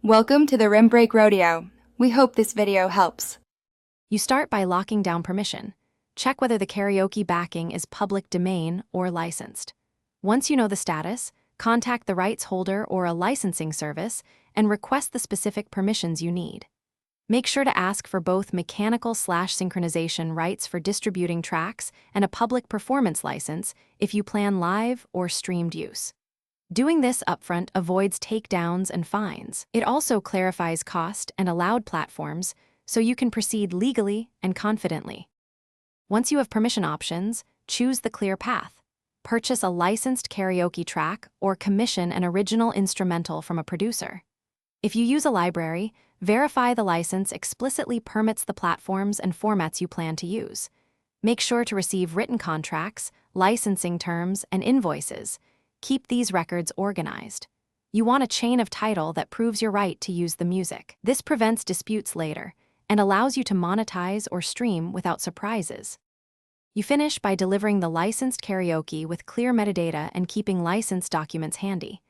Welcome to the Rim Break Rodeo. We hope this video helps. You start by locking down permission. Check whether the karaoke backing is public domain or licensed. Once you know the status, contact the rights holder or a licensing service and request the specific permissions you need. Make sure to ask for both mechanical/synchronization rights for distributing tracks and a public performance license if you plan live or streamed use. Doing this upfront avoids takedowns and fines. It also clarifies cost and allowed platforms so you can proceed legally and confidently. Once you have permission options, choose the clear path. Purchase a licensed karaoke track or commission an original instrumental from a producer. If you use a library, verify the license explicitly permits the platforms and formats you plan to use. Make sure to receive written contracts, licensing terms, and invoices. Keep these records organized. You want a chain of title that proves your right to use the music. This prevents disputes later and allows you to monetize or stream without surprises. You finish by delivering the licensed karaoke with clear metadata and keeping license documents handy.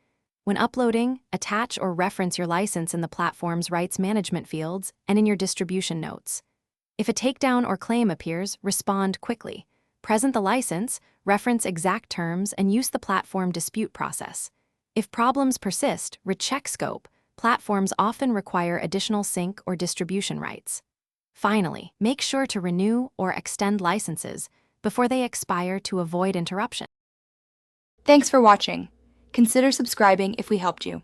When uploading, attach or reference your license in the platform's rights management fields and in your distribution notes. If a takedown or claim appears, respond quickly. Present the license, reference exact terms, and use the platform dispute process. If problems persist, recheck scope. Platforms often require additional sync or distribution rights. Finally, make sure to renew or extend licenses before they expire to avoid interruption. Thanks for watching. Consider subscribing if we helped you.